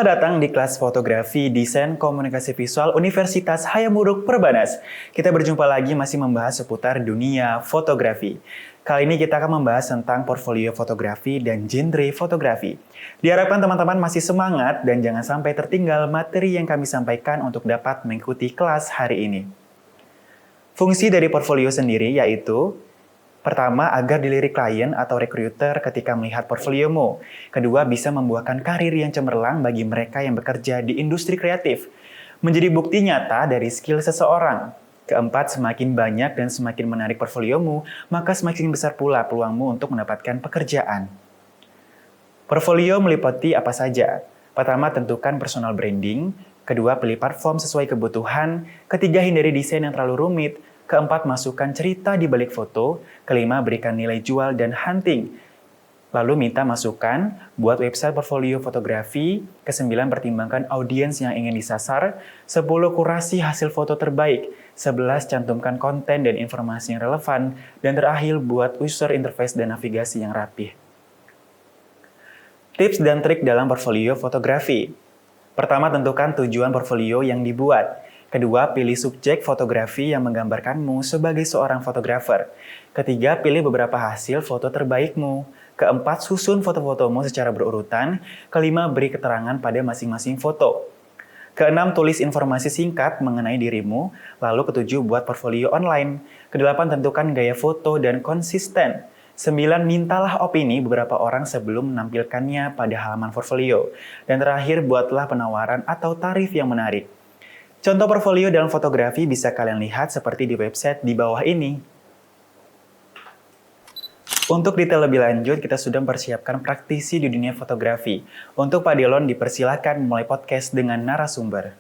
Selamat datang di kelas fotografi desain komunikasi visual Universitas Hayamuruk Perbanas. Kita berjumpa lagi masih membahas seputar dunia fotografi. Kali ini kita akan membahas tentang portfolio fotografi dan genre fotografi. Diharapkan teman-teman masih semangat dan jangan sampai tertinggal materi yang kami sampaikan untuk dapat mengikuti kelas hari ini. Fungsi dari portfolio sendiri yaitu pertama, agar dilirik klien atau recruiter ketika melihat portfoliomu. Kedua, bisa membuahkan karir yang cemerlang bagi mereka yang bekerja di industri kreatif. Menjadi bukti nyata dari skill seseorang. Keempat, semakin banyak dan semakin menarik portfoliomu, maka semakin besar pula peluangmu untuk mendapatkan pekerjaan. Portfolio meliputi apa saja? Pertama, tentukan personal branding. Kedua, pilih platform sesuai kebutuhan. Ketiga, hindari desain yang terlalu rumit. Keempat, masukkan cerita di balik foto. Kelima, berikan nilai jual dan hunting. Lalu minta masukan buat website portfolio fotografi. Kesembilan, pertimbangkan audiens yang ingin disasar. 10, kurasi hasil foto terbaik. 11, cantumkan konten dan informasi yang relevan. Dan terakhir, buat user interface dan navigasi yang rapih. Tips dan trik dalam portfolio fotografi. Pertama, tentukan tujuan portfolio yang dibuat. Kedua, pilih subjek fotografi yang menggambarkanmu sebagai seorang fotografer. Ketiga, pilih beberapa hasil foto terbaikmu. Keempat, susun foto-fotomu secara berurutan. Kelima, beri keterangan pada masing-masing foto. Keenam, tulis informasi singkat mengenai dirimu. Lalu ketujuh, buat portfolio online. Kedelapan, tentukan gaya foto dan konsisten. 9, mintalah opini beberapa orang sebelum menampilkannya pada halaman portfolio. Dan terakhir, buatlah penawaran atau tarif yang menarik. Contoh portfolio dalam fotografi bisa kalian lihat seperti di website di bawah ini. Untuk detail lebih lanjut, kita sudah mempersiapkan praktisi di dunia fotografi. Untuk Pak Delon, dipersilakan mulai podcast dengan narasumber.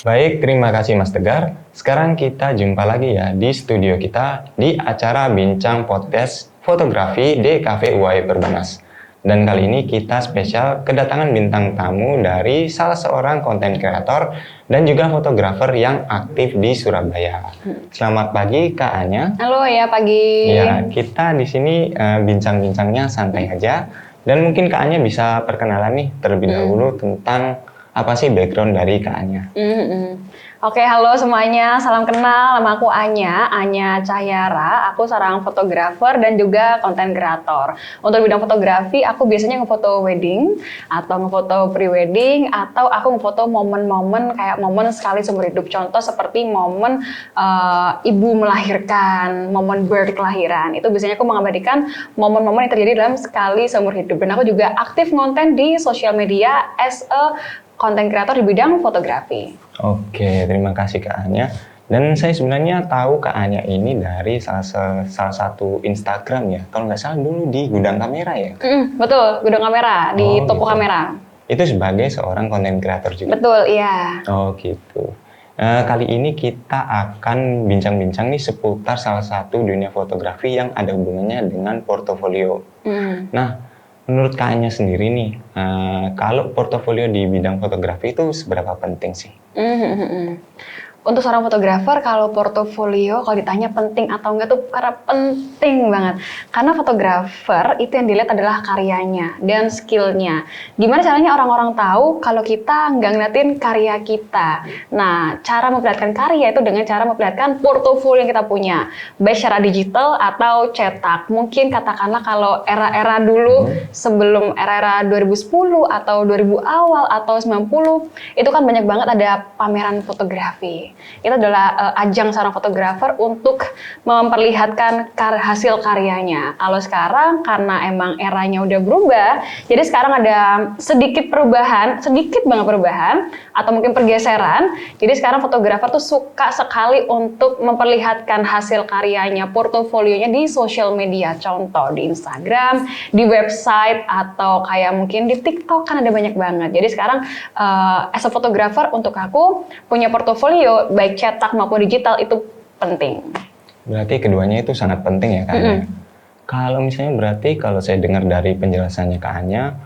Baik, terima kasih Mas Tegar. Sekarang kita jumpa lagi ya di studio kita di acara Bincang Podcast Fotografi DKV UAI Perbanas. Dan kali ini kita spesial kedatangan bintang tamu dari salah seorang konten kreator dan juga fotografer yang aktif di Surabaya. Selamat pagi Kak Anya. Halo ya, pagi. Ya, kita di sini bincang-bincangnya santai aja. Dan mungkin Kak Anya bisa perkenalan nih terlebih dahulu tentang apa sih background dari Kak Anya. Oke, halo semuanya, salam kenal, nama aku Anya Cahyara, aku seorang fotografer dan juga konten kreator. Untuk bidang fotografi, aku biasanya ngefoto wedding, atau ngefoto pre-wedding, atau aku ngefoto momen-momen kayak momen sekali seumur hidup. Contoh seperti momen ibu melahirkan, momen birth kelahiran. Itu biasanya aku mengabadikan momen-momen yang terjadi dalam sekali seumur hidup. Dan aku juga aktif ngonten di sosial media as a konten kreator di bidang fotografi. Oke, terima kasih Kak Anya. Dan saya sebenarnya tahu Kak Anya ini dari salah satu Instagram ya. Kalau nggak salah dulu di Gudang Kamera ya? Betul, Gudang Kamera, di toko gitu. kamera. Itu sebagai seorang konten kreator juga? Betul, iya. Oh gitu. Kali ini kita akan bincang-bincang nih seputar salah satu dunia fotografi yang ada hubungannya dengan portofolio. Nah, menurut Kak Anya sendiri nih, kalau portofolio di bidang fotografi itu seberapa penting sih? Untuk seorang fotografer, kalau portofolio, kalau ditanya penting atau enggak tuh karena penting banget. Karena fotografer itu yang dilihat adalah karyanya dan skillnya. Gimana caranya orang-orang tahu kalau kita nggak ngeliatin karya kita? Nah, cara memperlihatkan karya itu dengan cara memperlihatkan portofolio yang kita punya. Baik secara digital atau cetak. Mungkin katakanlah kalau era-era dulu, sebelum era-era 2010 atau 2000 awal atau 90, itu kan banyak banget ada pameran fotografi. Itu adalah ajang seorang fotografer untuk memperlihatkan hasil karyanya. Kalau sekarang karena emang eranya udah berubah, jadi sekarang ada sedikit banget perubahan atau mungkin pergeseran. Jadi sekarang fotografer tuh suka sekali untuk memperlihatkan hasil karyanya, portofolionya di sosial media. Contoh di Instagram, di website, atau kayak mungkin di TikTok kan ada banyak banget. Jadi sekarang as a photographer untuk aku punya portofolio baik cetak maupun digital itu penting. Berarti keduanya itu sangat penting ya Kak Anya. Kalau misalnya berarti kalau saya dengar dari penjelasannya Kak Anya,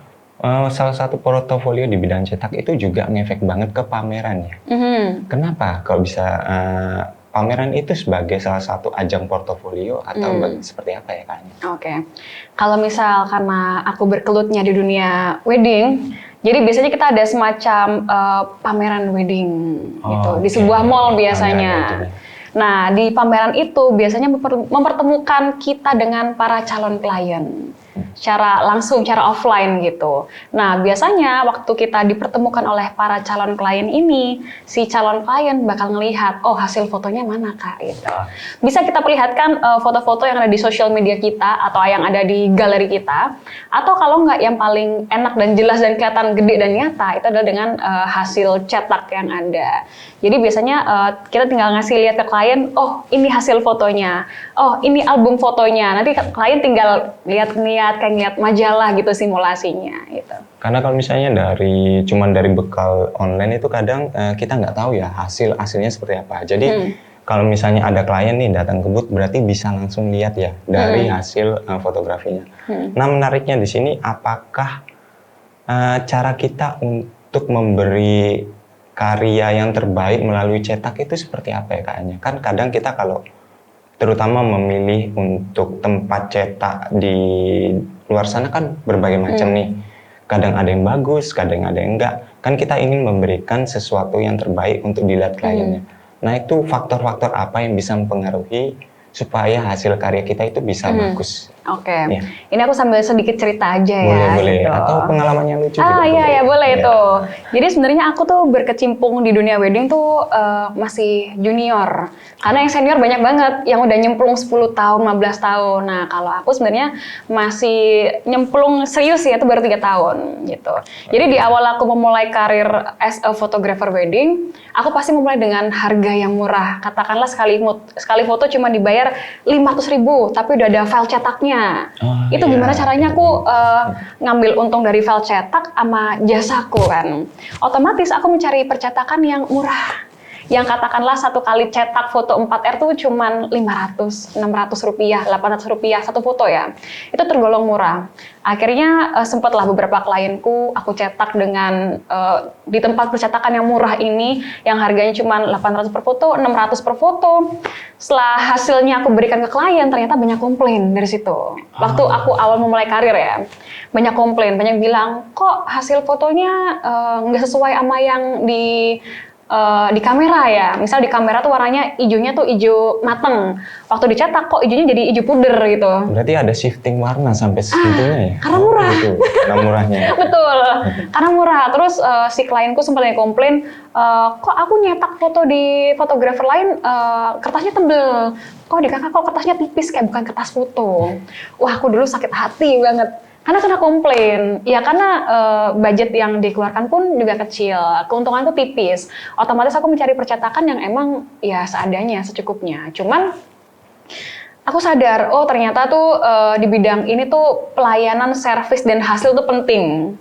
salah satu portofolio di bidang cetak itu juga ngefek banget ke pameran ya. Kenapa? Kalau bisa pameran itu sebagai salah satu ajang portofolio atau seperti apa ya Kak Anya? Oke. Kalau misal karena aku berkelutnya di dunia wedding, Jadi biasanya kita ada semacam pameran wedding gitu di sebuah mall biasanya. Nah, di pameran itu biasanya mempertemukan kita dengan para calon klien. Secara langsung, secara offline gitu. Nah, biasanya waktu kita dipertemukan oleh para calon klien ini, si calon klien bakal ngelihat, oh hasil fotonya mana Kak gitu. Bisa kita perlihatkan foto-foto yang ada di sosial media kita atau yang ada di galeri kita, atau kalau nggak yang paling enak dan jelas dan kelihatan gede dan nyata, itu adalah dengan hasil cetak yang ada. Jadi biasanya kita tinggal ngasih lihat ke klien, oh ini hasil fotonya, oh ini album fotonya. Nanti klien tinggal lihat kayak ngeliat majalah gitu simulasinya gitu. Karena kalau misalnya cuman dari bekal online itu kadang kita nggak tahu ya hasilnya seperti apa. Jadi kalau misalnya ada klien nih datang ke booth, berarti bisa langsung lihat ya dari hasil fotografinya. Nah, menariknya di sini apakah cara kita untuk memberi karya yang terbaik melalui cetak itu seperti apa ya kayaknya? Kan kadang kita kalau terutama memilih untuk tempat cetak di luar sana kan berbagai macam nih. Kadang ada yang bagus, kadang ada yang enggak. Kan kita ingin memberikan sesuatu yang terbaik untuk dilihat kliennya. Nah, itu faktor-faktor apa yang bisa mempengaruhi supaya hasil karya kita itu bisa bagus? Oke. Ini aku sambil sedikit cerita aja ya. Boleh. Gitu. Atau pengalaman yang lucu juga. Iya, boleh itu. Jadi sebenarnya aku tuh berkecimpung di dunia wedding tuh masih junior. Karena yang senior banyak banget, yang udah nyemplung 10 tahun, 15 tahun. Nah, kalau aku sebenarnya masih nyemplung serius ya, itu baru 3 tahun gitu. Jadi di awal aku memulai karir as a photographer wedding, aku pasti memulai dengan harga yang murah. Katakanlah sekali foto cuma dibayar 500.000, tapi udah ada file cetaknya. Itu gimana caranya aku ngambil untung dari file cetak sama jasaku kan. Otomatis aku mencari percetakan yang murah. Yang katakanlah satu kali cetak foto 4R tuh cuman 500, 600 rupiah, 800 rupiah satu foto ya. Itu tergolong murah. Akhirnya sempatlah beberapa klienku aku cetak dengan di tempat percetakan yang murah ini yang harganya cuman 800 per foto, 600 per foto. Setelah hasilnya aku berikan ke klien, ternyata banyak komplain dari situ. Waktu aku awal memulai karir ya, banyak komplain, banyak bilang, kok hasil fotonya nggak sesuai sama yang di kamera ya. Misal di kamera tuh warnanya hijaunya tuh hijau mateng. Waktu dicetak kok hijaunya jadi hijau puder gitu. Berarti ada shifting warna sampai segitunya ya? Karena murah. Gitu. Karena murahnya. Betul. Karena murah. Terus si klienku sempat komplain, kok aku nyetak foto di fotografer lain kertasnya tebel. Kok di kakak kok kertasnya tipis kayak bukan kertas foto. Wah, aku dulu sakit hati banget. Karena kena komplain, ya karena budget yang dikeluarkan pun juga kecil, keuntunganku tipis. Otomatis aku mencari percetakan yang emang ya seadanya, secukupnya. Cuman aku sadar, oh ternyata tuh di bidang ini tuh pelayanan, servis, dan hasil tuh penting.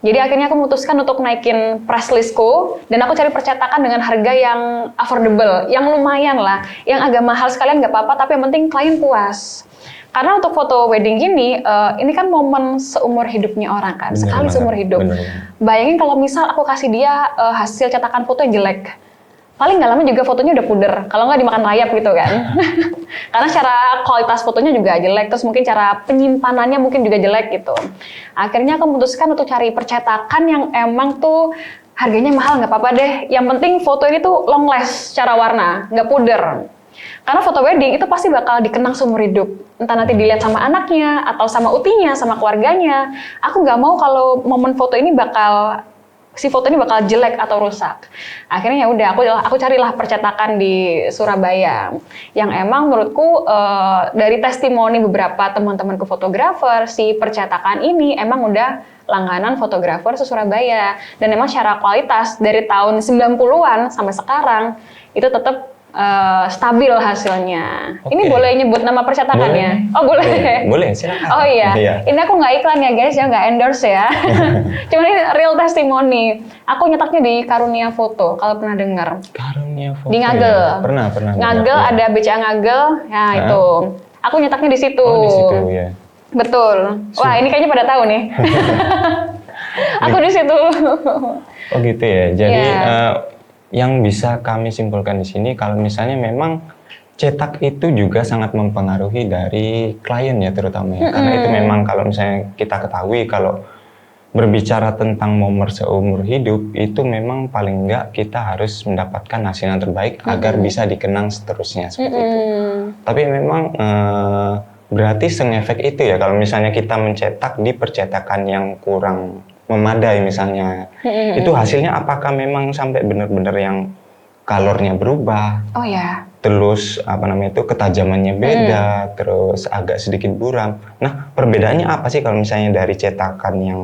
Jadi akhirnya aku memutuskan untuk naikin price listku, dan aku cari percetakan dengan harga yang affordable, yang lumayan lah, yang agak mahal sekalian nggak apa-apa, tapi yang penting klien puas. Karena untuk foto wedding gini, ini kan momen seumur hidupnya orang kan, sekali seumur hidup. Bayangin kalau misal aku kasih dia hasil cetakan foto yang jelek, paling nggak lama juga fotonya udah puder, kalau nggak dimakan rayap gitu kan. Karena secara kualitas fotonya juga jelek, terus mungkin cara penyimpanannya mungkin juga jelek gitu. Akhirnya aku memutuskan untuk cari percetakan yang emang tuh harganya mahal, nggak apa-apa deh. Yang penting foto ini tuh long last secara warna, nggak puder. Karena foto wedding itu pasti bakal dikenang seumur hidup. Entah nanti dilihat sama anaknya, atau sama utinya, sama keluarganya. Aku nggak mau kalau momen foto ini si foto ini bakal jelek atau rusak. Akhirnya ya udah, aku carilah percetakan di Surabaya. Yang emang menurutku dari testimoni beberapa teman-temanku fotografer, si percetakan ini emang udah langganan fotografer se-Surabaya. Dan emang secara kualitas dari tahun 90-an sampai sekarang, itu tetap stabil hasilnya. Oke. Ini boleh nyebut nama percetakannya? Boleh. Oh boleh. Boleh, silakan. Oh iya. Ini aku nggak iklan ya guys, ya nggak endorse ya. Cuma ini real testimoni. Aku nyetaknya di Karunia Foto, kalau pernah dengar. Karunia Foto. Di Ngagel. Ya? Pernah. Ngagel ada BCA Ngagel, ya itu. Aku nyetaknya di situ. Oh di situ ya. Betul. Wah ini kayaknya pada tahu nih. Aku di situ. Oh gitu ya. Jadi yang bisa kami simpulkan di sini, kalau misalnya memang cetak itu juga sangat mempengaruhi dari klien ya terutama ya. Karena itu memang kalau misalnya kita ketahui kalau berbicara tentang momen seumur hidup itu memang paling enggak kita harus mendapatkan hasil yang terbaik agar bisa dikenang seterusnya seperti itu. Tapi memang berarti sengefek itu ya kalau misalnya kita mencetak di percetakan yang kurang memadai misalnya. Itu hasilnya apakah memang sampai benar-benar yang colornya berubah? Oh ya. Terus ketajamannya beda, terus agak sedikit buram. Nah, perbedaannya apa sih kalau misalnya dari cetakan yang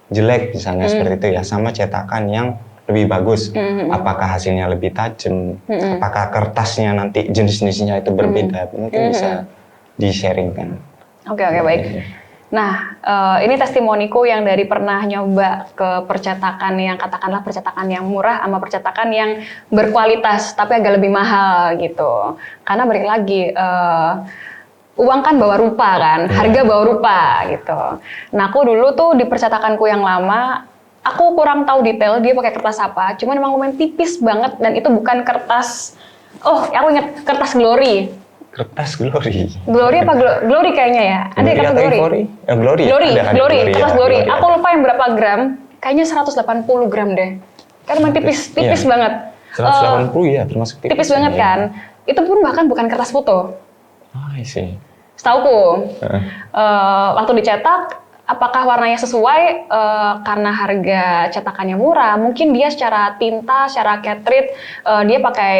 jelek misalnya seperti itu ya sama cetakan yang lebih bagus? Apakah hasilnya lebih tajam? Apakah kertasnya nanti jenis-jenisnya itu berbeda? Mungkin bisa di-sharingkan. Oke, baik. Nah, ini testimoniku yang dari pernah nyoba ke percetakan yang katakanlah percetakan yang murah sama percetakan yang berkualitas tapi agak lebih mahal gitu. Karena balik lagi, uang kan bawa rupa kan, harga bawa rupa gitu. Nah, aku dulu tuh di percetakanku yang lama, aku kurang tahu detail dia pakai kertas apa, cuman emang lumayan tipis banget dan itu bukan kertas, aku ingat kertas Glory. Kertas Glory. Glory apa Glory kayaknya ya? Ada kertas Glory. Glory. Glory, kertas Glory. Glory. Aku lupa yang berapa gram. Kayaknya 180 gram deh. Kan emang tipis banget. 180 ya, termasuk tipis. Tipis banget kan. Itu pun bahkan bukan kertas foto. I see. Setauku, waktu dicetak, apakah warnanya sesuai karena harga cetakannya murah? Mungkin dia secara tinta, secara cartridge, dia pakai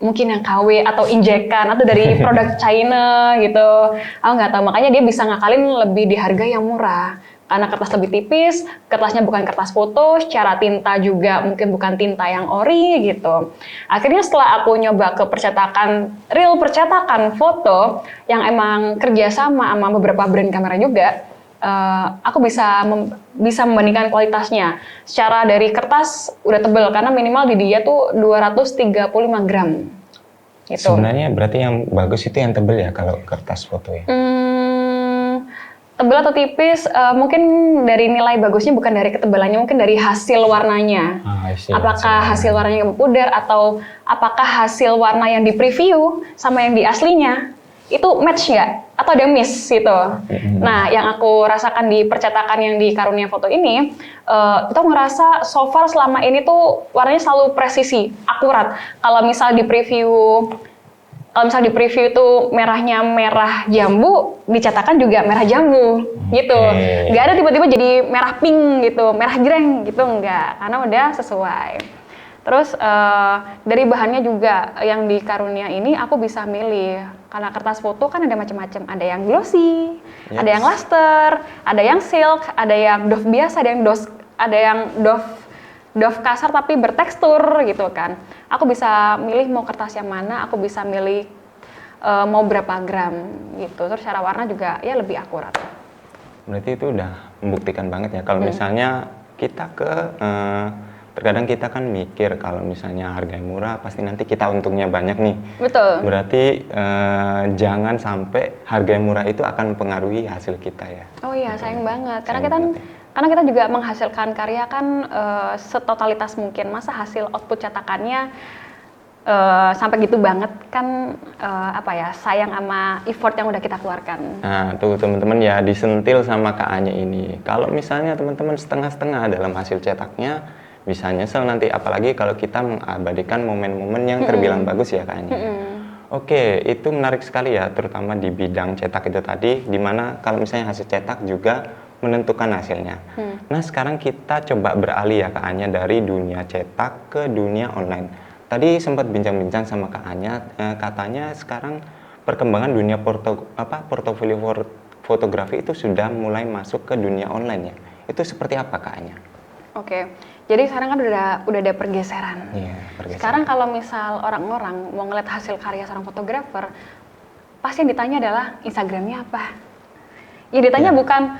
mungkin yang KW atau injekan atau dari produk China gitu. Aku nggak tahu, makanya dia bisa ngakalin lebih di harga yang murah. Karena kertas lebih tipis, kertasnya bukan kertas foto, secara tinta juga mungkin bukan tinta yang ori gitu. Akhirnya setelah aku nyoba ke real percetakan foto yang emang kerjasama sama beberapa brand kamera juga, aku bisa membandingkan kualitasnya. Secara dari kertas udah tebel karena minimal di dia tuh 235 gram. Gitu. Sebenarnya berarti yang bagus itu yang tebel ya kalau kertas foto ya? Tebel atau tipis, mungkin dari nilai bagusnya bukan dari ketebalannya, mungkin dari hasil warnanya. Apakah hasil warnanya pudar atau apakah hasil warna yang di preview sama yang di aslinya itu match nggak? Atau ada miss gitu. Nah, yang aku rasakan di percetakan yang di Karunia Foto ini, itu ngerasa so far selama ini tuh warnanya selalu presisi, akurat. Kalau misal di preview itu merahnya merah jambu, dicetakan juga merah jambu gitu. Nggak ada tiba-tiba jadi merah pink gitu, merah jreng gitu, nggak. Karena udah sesuai. Terus dari bahannya juga yang di Karunia ini aku bisa milih. Karena kertas foto kan ada macam-macam. Ada yang glossy, ada yang luster, ada yang silk, ada yang doff biasa, ada yang doff kasar tapi bertekstur gitu kan. Aku bisa milih mau kertas yang mana, aku bisa milih mau berapa gram gitu. Terus cara warna juga ya lebih akurat. Berarti itu udah membuktikan banget ya. Kalau misalnya kita terkadang kita kan mikir kalau misalnya harganya murah pasti nanti kita untungnya banyak nih. Betul. Berarti jangan sampai harga yang murah itu akan mempengaruhi hasil kita ya. Oh iya, sayang banget. Karena kita juga menghasilkan karya kan setotalitas mungkin. Masa hasil output cetakannya sampai gitu banget kan sayang sama effort yang udah kita keluarkan. Nah, tuh teman-teman ya disentil sama Kak Anya ini. Kalau misalnya teman-teman setengah-setengah dalam hasil cetaknya bisa nyesel nanti, apalagi kalau kita mengabadikan momen-momen yang terbilang bagus ya Kak Anya. Oke, itu menarik sekali ya, terutama di bidang cetak itu tadi, dimana kalau misalnya hasil cetak juga menentukan hasilnya. Nah, sekarang kita coba beralih ya Kak Anya dari dunia cetak ke dunia online. Tadi sempat bincang-bincang sama Kak Anya, katanya sekarang perkembangan dunia portofolio fotografi itu sudah mulai masuk ke dunia online ya. Itu seperti apa Kak Anya? Oke, jadi sekarang kan udah ada pergeseran. Iya, pergeseran. Sekarang kalau misal orang-orang mau ngeliat hasil karya seorang fotografer, pasti yang ditanya adalah Instagramnya apa. Ya ditanya bukan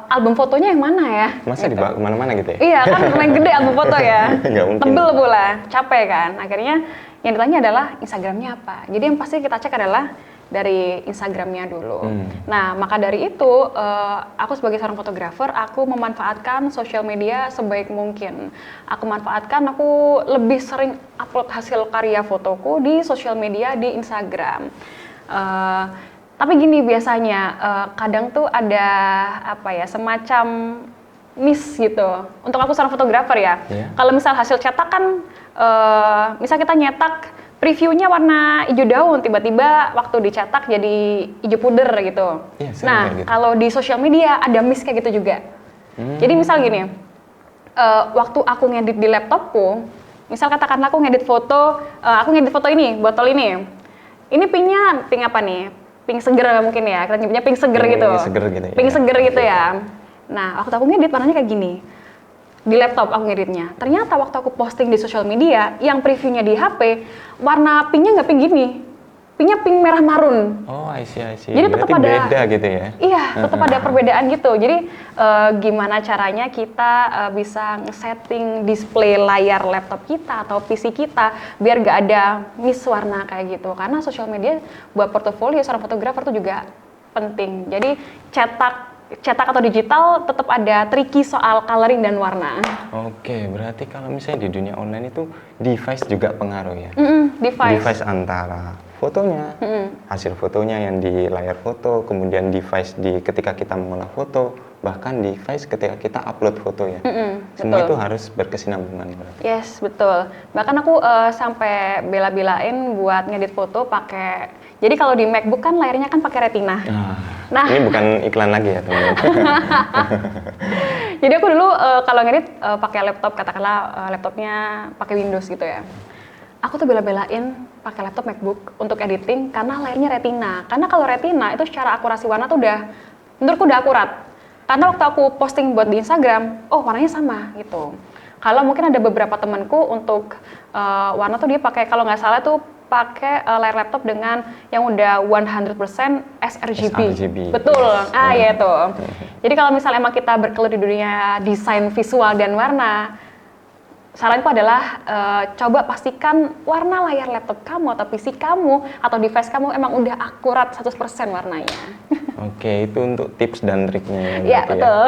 album fotonya yang mana ya. Masa gitu. dibawa kemana-mana gitu ya? Iya kan, lumayan gede album foto ya. Nggak mungkin. Tebel pula, capek kan. Akhirnya yang ditanya adalah Instagramnya apa. Jadi yang pasti kita cek adalah dari Instagramnya dulu. Nah, maka dari itu, aku sebagai seorang fotografer, aku memanfaatkan sosial media sebaik mungkin. Aku lebih sering upload hasil karya fotoku di sosial media di Instagram. Tapi gini biasanya, kadang tuh ada semacam miss gitu. Untuk aku seorang fotografer ya. Iya. Kalau misal hasil cetak kan, misal kita nyetak previewnya warna hijau daun, tiba-tiba waktu dicetak jadi hijau puder gitu. Iya, sering Nah, kayak gitu. kalau di sosial media ada miss kayak gitu juga. Jadi misal gini, waktu aku ngedit di laptopku, misal katakanlah aku ngedit foto ini, botol ini. Ini pinknya pink apa nih? Pink seger mungkin ya, kita nyebutnya pink seger Pink gitu. seger gitu ya. Pink seger gitu ya. Nah, waktu aku ngedit warnanya kayak gini. Di laptop aku ngeditnya. Ternyata waktu aku posting di sosial media, yang previewnya di HP, warna pinknya nggak pink gini. Pinknya pink merah marun. Oh, I see. Jadi tetap Berarti ada beda gitu ya? Iya, tetap ada perbedaan gitu. Jadi gimana caranya kita bisa nge-setting display layar laptop kita atau PC kita biar gak ada miss warna kayak gitu. Karena sosial media buat portofolio seorang fotografer itu juga penting. Jadi cetak atau digital tetap ada tricky soal coloring dan warna. Oke, berarti kalau misalnya di dunia online itu device juga pengaruh ya? Device. Device antara fotonya, hasil fotonya yang di layar foto, kemudian device ketika kita mengolah foto, bahkan device ketika kita upload foto ya. Semua betul. itu harus berkesinambungan berarti. Yes, betul. Bahkan aku sampai bela-belain buat ngedit foto pakai. Jadi kalau di MacBook kan layarnya kan pakai Retina. Nah. Ini bukan iklan lagi ya teman-teman. Jadi aku dulu kalau ngedit pakai laptop, katakanlah laptopnya pakai Windows gitu ya. Aku tuh bela-belain pakai laptop MacBook untuk editing karena layarnya Retina. Karena kalau Retina itu secara akurasi warna tuh menurutku udah akurat. Karena waktu aku posting buat di Instagram, oh warnanya sama gitu. Kalau mungkin ada beberapa temanku untuk warna tuh dia pakai, kalau nggak salah tuh pakai layar laptop dengan yang udah 100% sRGB. sRGB. Betul. Yes. Ya itu. Jadi kalau misalnya emang kita berkeluar di dunia desain visual dan warna, saranku adalah coba pastikan warna layar laptop kamu atau PC kamu atau device kamu emang udah akurat 100% warnanya. Oke, itu untuk tips dan triknya. Iya, betul.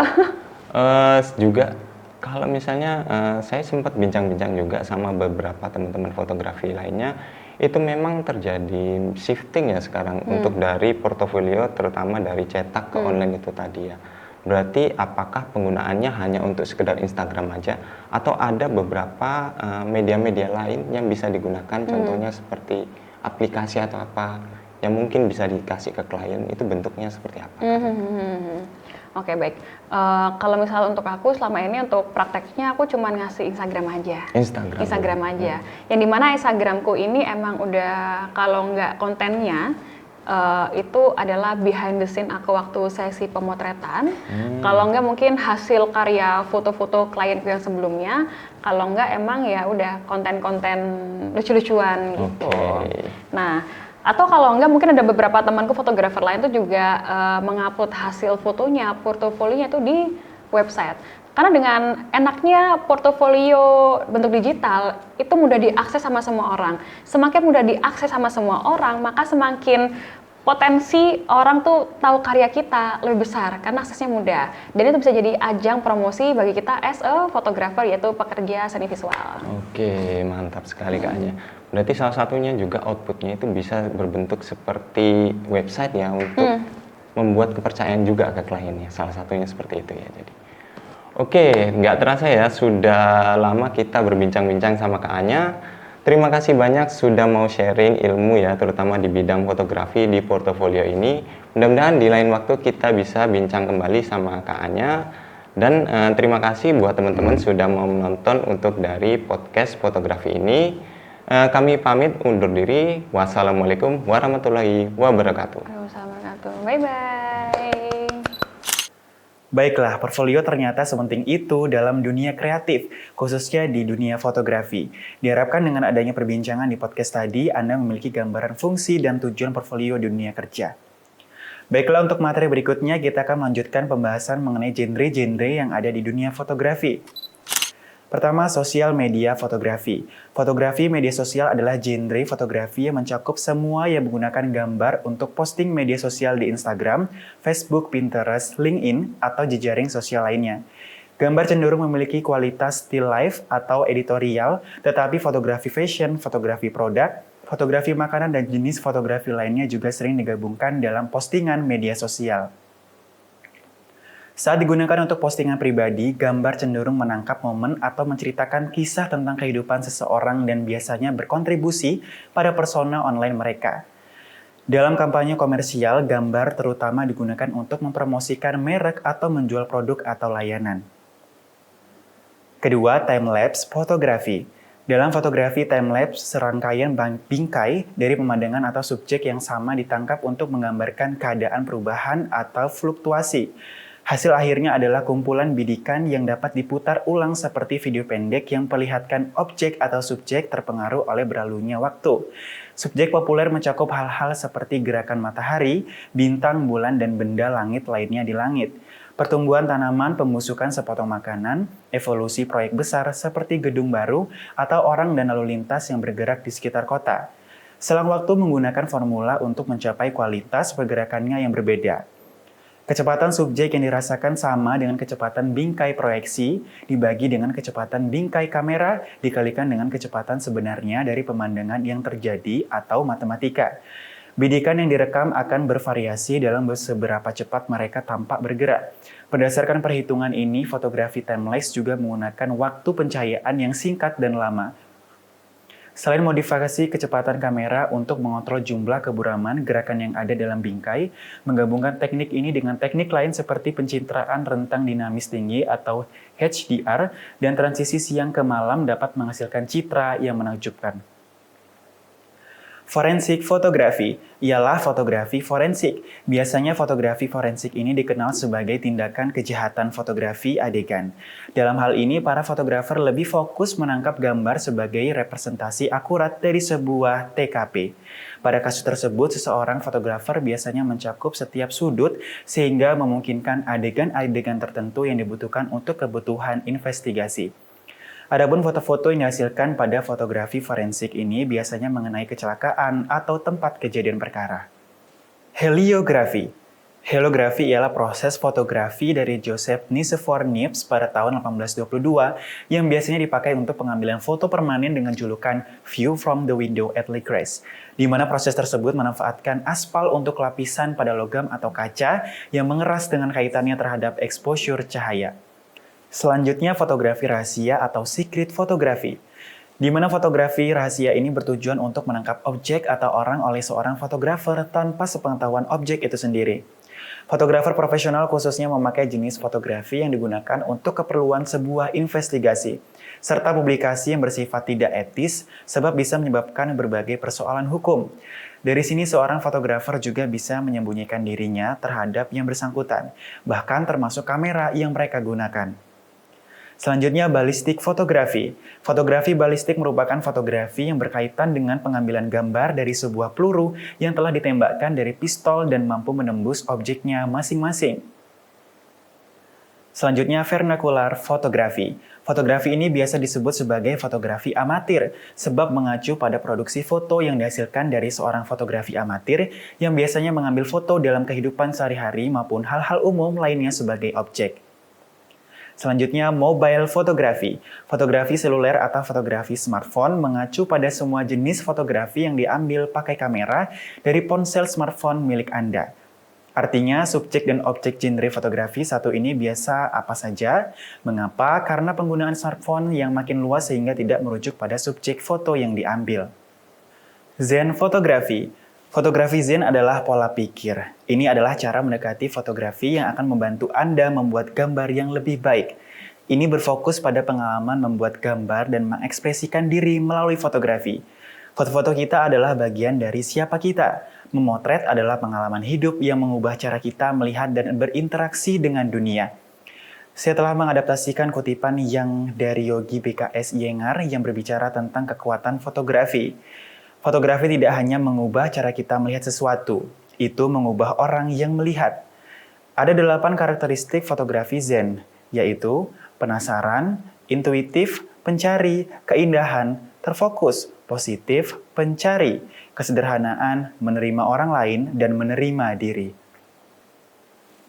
Juga kalau misalnya saya sempat bincang-bincang juga sama beberapa teman-teman fotografi lainnya, itu memang terjadi shifting ya sekarang untuk dari portofolio, terutama dari cetak ke online itu tadi ya. Berarti apakah penggunaannya hanya untuk sekedar Instagram aja atau ada beberapa media-media lain yang bisa digunakan, contohnya seperti aplikasi atau apa yang mungkin bisa dikasih ke klien, itu bentuknya seperti apa? Oke, baik. Kalau misalnya untuk aku selama ini untuk prakteknya aku cuma ngasih Instagram aja. Instagram aja. Yang dimana Instagramku ini emang udah kalau nggak kontennya itu adalah behind the scene aku waktu sesi pemotretan. Kalau nggak mungkin hasil karya foto-foto klienku yang sebelumnya. Kalau nggak emang ya udah konten-konten lucu-lucuan gitu. Nah, atau kalau enggak mungkin ada beberapa temanku fotografer lain tuh juga mengupload hasil fotonya, portofolionya tuh di website. Karena dengan enaknya portofolio bentuk digital itu mudah diakses sama semua orang. Semakin mudah diakses sama semua orang, maka semakin potensi orang tuh tahu karya kita lebih besar karena aksesnya mudah. Dan itu bisa jadi ajang promosi bagi kita as a photographer, yaitu pekerja seni visual. Oke, mantap sekali Kaknya. Berarti salah satunya juga outputnya itu bisa berbentuk seperti website ya untuk membuat kepercayaan juga ke kliennya. Salah satunya seperti itu ya. Jadi, oke, nggak terasa ya sudah lama kita berbincang-bincang sama Kak Anya. Terima kasih banyak sudah mau sharing ilmu ya, terutama di bidang fotografi di portofolio ini. Mudah-mudahan di lain waktu kita bisa bincang kembali sama Kak Anya. Dan terima kasih buat teman-teman sudah mau menonton untuk dari podcast fotografi ini. Kami pamit undur diri. Wassalamualaikum warahmatullahi wabarakatuh. Bye-bye. Baiklah, portfolio ternyata sepenting itu dalam dunia kreatif, khususnya di dunia fotografi. Diharapkan dengan adanya perbincangan di podcast tadi, Anda memiliki gambaran fungsi dan tujuan portfolio di dunia kerja. Baiklah, untuk materi berikutnya kita akan melanjutkan pembahasan mengenai genre-genre yang ada di dunia fotografi. Pertama, sosial media fotografi. Fotografi media sosial adalah genre fotografi yang mencakup semua yang menggunakan gambar untuk posting media sosial di Instagram, Facebook, Pinterest, LinkedIn, atau jejaring sosial lainnya. Gambar cenderung memiliki kualitas still life atau editorial, tetapi fotografi fashion, fotografi produk, fotografi makanan, dan jenis fotografi lainnya juga sering digabungkan dalam postingan media sosial. Saat digunakan untuk postingan pribadi, gambar cenderung menangkap momen atau menceritakan kisah tentang kehidupan seseorang dan biasanya berkontribusi pada persona online mereka. Dalam kampanye komersial, gambar terutama digunakan untuk mempromosikan merek atau menjual produk atau layanan. Kedua, time-lapse fotografi. Dalam fotografi time-lapse, serangkaian bingkai dari pemandangan atau subjek yang sama ditangkap untuk menggambarkan keadaan perubahan atau fluktuasi. Hasil akhirnya adalah kumpulan bidikan yang dapat diputar ulang seperti video pendek yang memperlihatkan objek atau subjek terpengaruh oleh berlalunya waktu. Subjek populer mencakup hal-hal seperti gerakan matahari, bintang, bulan, dan benda langit lainnya di langit. Pertumbuhan tanaman, pembusukan sepotong makanan, evolusi proyek besar seperti gedung baru, atau orang dan lalu lintas yang bergerak di sekitar kota. Selang waktu menggunakan formula untuk mencapai kualitas pergerakannya yang berbeda. Kecepatan subjek yang dirasakan sama dengan kecepatan bingkai proyeksi dibagi dengan kecepatan bingkai kamera dikalikan dengan kecepatan sebenarnya dari pemandangan yang terjadi atau matematika. Bidikan yang direkam akan bervariasi dalam seberapa cepat mereka tampak bergerak. Berdasarkan perhitungan ini, fotografi time-lapse juga menggunakan waktu pencahayaan yang singkat dan lama. Selain modifikasi kecepatan kamera untuk mengontrol jumlah keburaman gerakan yang ada dalam bingkai, menggabungkan teknik ini dengan teknik lain seperti pencitraan rentang dinamis tinggi atau HDR dan transisi siang ke malam dapat menghasilkan citra yang menakjubkan. Forensik fotografi ialah fotografi forensik. Biasanya fotografi forensik ini dikenal sebagai tindakan kejahatan fotografi adegan. Dalam hal ini, para fotografer lebih fokus menangkap gambar sebagai representasi akurat dari sebuah TKP. Pada kasus tersebut, seseorang fotografer biasanya mencakup setiap sudut sehingga memungkinkan adegan-adegan tertentu yang dibutuhkan untuk kebutuhan investigasi. Adapun foto-foto yang dihasilkan pada fotografi forensik ini biasanya mengenai kecelakaan atau tempat kejadian perkara. Heliografi. Heliografi ialah proses fotografi dari Joseph Nicephore Niepce pada tahun 1822 yang biasanya dipakai untuk pengambilan foto permanen dengan julukan View from the Window at Le Creuset, di mana proses tersebut memanfaatkan aspal untuk lapisan pada logam atau kaca yang mengeras dengan kaitannya terhadap exposure cahaya. Selanjutnya, fotografi rahasia atau secret fotografi, di mana fotografi rahasia ini bertujuan untuk menangkap objek atau orang oleh seorang fotografer tanpa sepengetahuan objek itu sendiri. Fotografer profesional khususnya memakai jenis fotografi yang digunakan untuk keperluan sebuah investigasi, serta publikasi yang bersifat tidak etis sebab bisa menyebabkan berbagai persoalan hukum. Dari sini seorang fotografer juga bisa menyembunyikan dirinya terhadap yang bersangkutan, bahkan termasuk kamera yang mereka gunakan. Selanjutnya, balistik fotografi. Fotografi balistik merupakan fotografi yang berkaitan dengan pengambilan gambar dari sebuah peluru yang telah ditembakkan dari pistol dan mampu menembus objeknya masing-masing. Selanjutnya, vernacular fotografi. Fotografi ini biasa disebut sebagai fotografi amatir, sebab mengacu pada produksi foto yang dihasilkan dari seorang fotografi amatir yang biasanya mengambil foto dalam kehidupan sehari-hari maupun hal-hal umum lainnya sebagai objek. Selanjutnya, mobile fotografi. Fotografi seluler atau fotografi smartphone mengacu pada semua jenis fotografi yang diambil pakai kamera dari ponsel smartphone milik Anda. Artinya, subjek dan objek genre fotografi satu ini biasa apa saja. Mengapa? Karena penggunaan smartphone yang makin luas sehingga tidak merujuk pada subjek foto yang diambil. Zen fotografi. Fotografi Zen adalah pola pikir. Ini adalah cara mendekati fotografi yang akan membantu Anda membuat gambar yang lebih baik. Ini berfokus pada pengalaman membuat gambar dan mengekspresikan diri melalui fotografi. Foto-foto kita adalah bagian dari siapa kita. Memotret adalah pengalaman hidup yang mengubah cara kita melihat dan berinteraksi dengan dunia. Saya telah mengadaptasikan kutipan yang dari Yogi BKS Iyengar yang berbicara tentang kekuatan fotografi. Fotografi tidak hanya mengubah cara kita melihat sesuatu, itu mengubah orang yang melihat. Ada 8 karakteristik fotografi Zen, yaitu penasaran, intuitif, pencari, keindahan, terfokus, positif, pencari, kesederhanaan, menerima orang lain, dan menerima diri.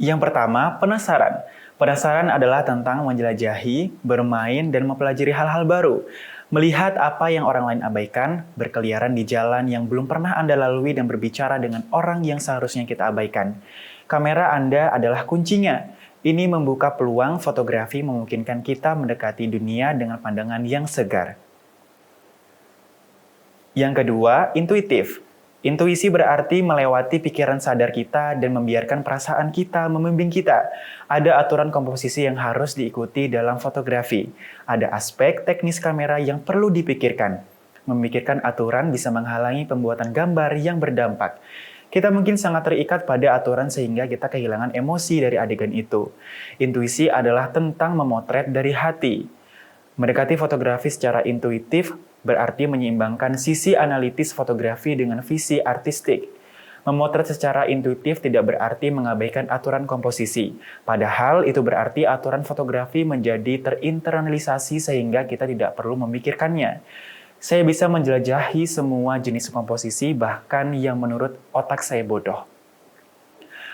Yang pertama, penasaran. Penasaran adalah tentang menjelajahi, bermain, dan mempelajari hal-hal baru. Melihat apa yang orang lain abaikan, berkeliaran di jalan yang belum pernah Anda lalui dan berbicara dengan orang yang seharusnya kita abaikan. Kamera Anda adalah kuncinya. Ini membuka peluang fotografi memungkinkan kita mendekati dunia dengan pandangan yang segar. Yang kedua, intuitif. Intuisi berarti melewati pikiran sadar kita dan membiarkan perasaan kita membimbing kita. Ada aturan komposisi yang harus diikuti dalam fotografi. Ada aspek teknis kamera yang perlu dipikirkan. Memikirkan aturan bisa menghalangi pembuatan gambar yang berdampak. Kita mungkin sangat terikat pada aturan sehingga kita kehilangan emosi dari adegan itu. Intuisi adalah tentang memotret dari hati. Mendekati fotografi secara intuitif berarti menyeimbangkan sisi analitis fotografi dengan visi artistik. Memotret secara intuitif tidak berarti mengabaikan aturan komposisi. Padahal itu berarti aturan fotografi menjadi terinternalisasi sehingga kita tidak perlu memikirkannya. Saya bisa menjelajahi semua jenis komposisi bahkan yang menurut otak saya bodoh.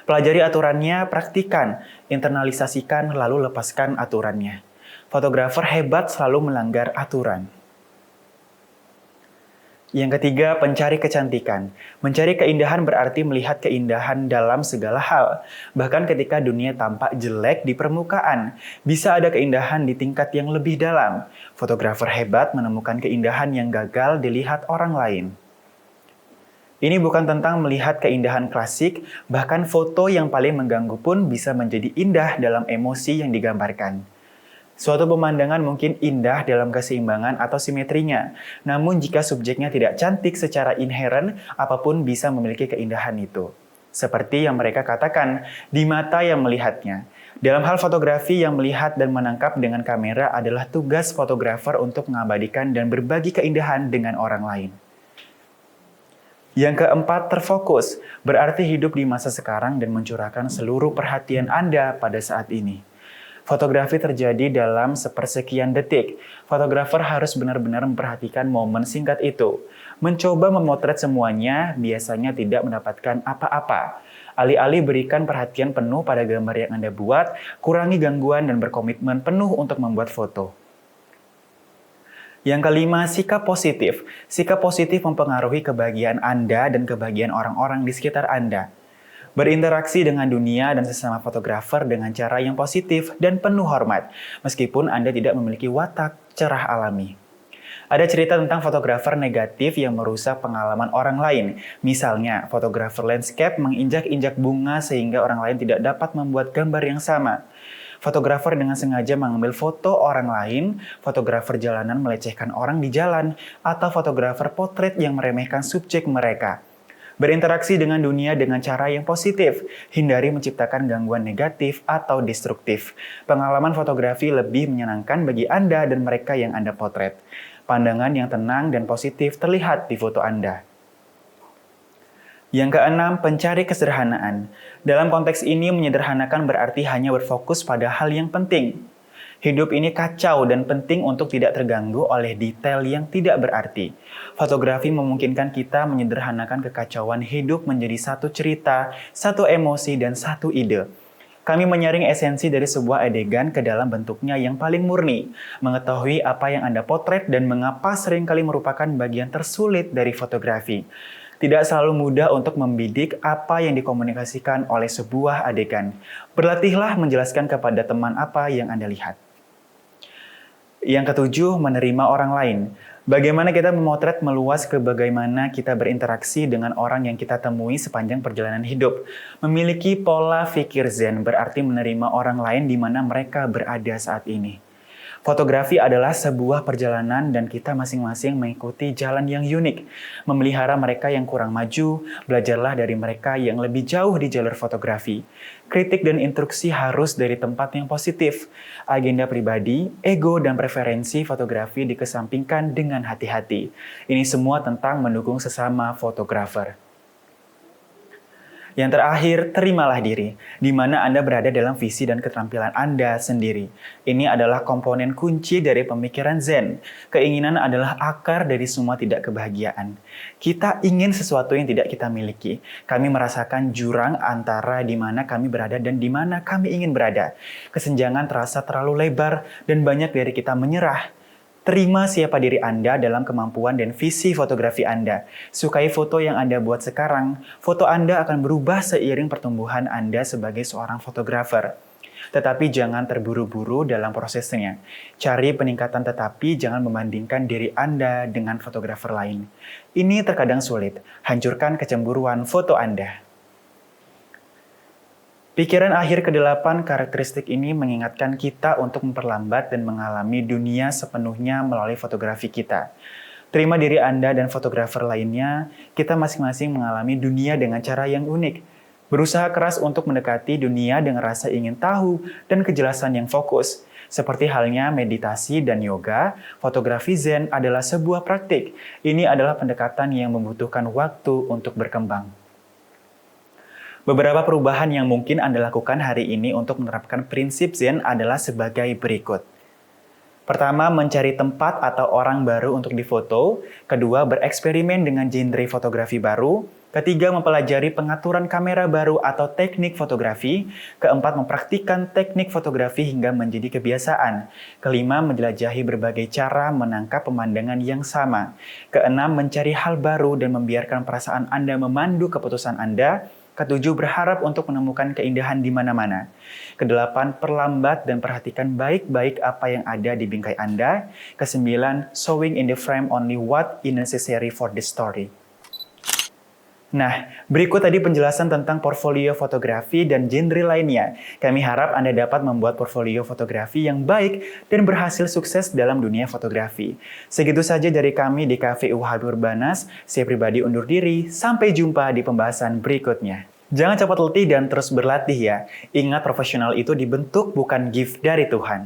Pelajari aturannya, praktikan, internalisasikan, lalu lepaskan aturannya. Fotografer hebat selalu melanggar aturan. Yang ketiga, pencari kecantikan. Mencari keindahan berarti melihat keindahan dalam segala hal. Bahkan ketika dunia tampak jelek di permukaan, bisa ada keindahan di tingkat yang lebih dalam. Fotografer hebat menemukan keindahan yang gagal dilihat orang lain. Ini bukan tentang melihat keindahan klasik, bahkan foto yang paling mengganggu pun bisa menjadi indah dalam emosi yang digambarkan. Suatu pemandangan mungkin indah dalam keseimbangan atau simetrinya, namun jika subjeknya tidak cantik secara inheren, apapun bisa memiliki keindahan itu. Seperti yang mereka katakan, di mata yang melihatnya. Dalam hal fotografi, yang melihat dan menangkap dengan kamera adalah tugas fotografer untuk mengabadikan dan berbagi keindahan dengan orang lain. Yang keempat, terfokus, berarti hidup di masa sekarang dan mencurahkan seluruh perhatian Anda pada saat ini. Fotografi terjadi dalam sepersekian detik. Fotografer harus benar-benar memperhatikan momen singkat itu. Mencoba memotret semuanya biasanya tidak mendapatkan apa-apa. Alih-alih berikan perhatian penuh pada gambar yang Anda buat, kurangi gangguan dan berkomitmen penuh untuk membuat foto. Yang kelima, sikap positif. Sikap positif mempengaruhi kebahagiaan Anda dan kebahagiaan orang-orang di sekitar Anda. Berinteraksi dengan dunia dan sesama fotografer dengan cara yang positif dan penuh hormat, meskipun Anda tidak memiliki watak cerah alami. Ada cerita tentang fotografer negatif yang merusak pengalaman orang lain. Misalnya, fotografer landscape menginjak-injak bunga sehingga orang lain tidak dapat membuat gambar yang sama. Fotografer dengan sengaja mengambil foto orang lain, fotografer jalanan melecehkan orang di jalan, atau fotografer potret yang meremehkan subjek mereka. Berinteraksi dengan dunia dengan cara yang positif, hindari menciptakan gangguan negatif atau destruktif. Pengalaman fotografi lebih menyenangkan bagi Anda dan mereka yang Anda potret. Pandangan yang tenang dan positif terlihat di foto Anda. Yang keenam, pencari kesederhanaan. Dalam konteks ini, menyederhanakan berarti hanya berfokus pada hal yang penting. Hidup ini kacau dan penting untuk tidak terganggu oleh detail yang tidak berarti. Fotografi memungkinkan kita menyederhanakan kekacauan hidup menjadi satu cerita, satu emosi, dan satu ide. Kami menyaring esensi dari sebuah adegan ke dalam bentuknya yang paling murni, mengetahui apa yang Anda potret dan mengapa seringkali merupakan bagian tersulit dari fotografi. Tidak selalu mudah untuk membidik apa yang dikomunikasikan oleh sebuah adegan. Berlatihlah menjelaskan kepada teman apa yang Anda lihat. Yang ketujuh, menerima orang lain. Bagaimana kita memotret meluas ke bagaimana kita berinteraksi dengan orang yang kita temui sepanjang perjalanan hidup. Memiliki pola pikir zen berarti menerima orang lain di mana mereka berada saat ini. Fotografi adalah sebuah perjalanan dan kita masing-masing mengikuti jalan yang unik. Memelihara mereka yang kurang maju, belajarlah dari mereka yang lebih jauh di jalur fotografi. Kritik dan instruksi harus dari tempat yang positif. Agenda pribadi, ego, dan preferensi fotografi dikesampingkan dengan hati-hati. Ini semua tentang mendukung sesama fotografer. Yang terakhir, terimalah diri, di mana Anda berada dalam visi dan keterampilan Anda sendiri. Ini adalah komponen kunci dari pemikiran Zen. Keinginan adalah akar dari semua tidak kebahagiaan. Kita ingin sesuatu yang tidak kita miliki. Kami merasakan jurang antara di mana kami berada dan di mana kami ingin berada. Kesenjangan terasa terlalu lebar dan banyak dari kita menyerah. Terima siapa diri Anda dalam kemampuan dan visi fotografi Anda. Sukai foto yang Anda buat sekarang, foto Anda akan berubah seiring pertumbuhan Anda sebagai seorang fotografer. Tetapi jangan terburu-buru dalam prosesnya. Cari peningkatan tetapi jangan membandingkan diri Anda dengan fotografer lain. Ini terkadang sulit. Hancurkan kecemburuan foto Anda. Pikiran akhir ke-8 karakteristik ini mengingatkan kita untuk memperlambat dan mengalami dunia sepenuhnya melalui fotografi kita. Terima diri Anda dan fotografer lainnya, kita masing-masing mengalami dunia dengan cara yang unik. Berusaha keras untuk mendekati dunia dengan rasa ingin tahu dan kejelasan yang fokus. Seperti halnya meditasi dan yoga, fotografi Zen adalah sebuah praktik. Ini adalah pendekatan yang membutuhkan waktu untuk berkembang. Beberapa perubahan yang mungkin Anda lakukan hari ini untuk menerapkan prinsip Zen adalah sebagai berikut. Pertama, mencari tempat atau orang baru untuk difoto. Kedua, bereksperimen dengan genre fotografi baru. Ketiga, mempelajari pengaturan kamera baru atau teknik fotografi. Keempat, mempraktikkan teknik fotografi hingga menjadi kebiasaan. Kelima, menjelajahi berbagai cara menangkap pemandangan yang sama. Keenam, mencari hal baru dan membiarkan perasaan Anda memandu keputusan Anda. Ketujuh, berharap untuk menemukan keindahan di mana-mana. Kedelapan, perlambat dan perhatikan baik-baik apa yang ada di bingkai Anda. Kesembilan, showing in the frame only what is necessary for the story. Nah, berikut tadi penjelasan tentang portfolio fotografi dan genre lainnya. Kami harap Anda dapat membuat portfolio fotografi yang baik dan berhasil sukses dalam dunia fotografi. Segitu saja dari kami di Cafe UHB Urbanas. Saya pribadi undur diri. Sampai jumpa di pembahasan berikutnya. Jangan cepat letih dan terus berlatih ya. Ingat, profesional itu dibentuk bukan gift dari Tuhan.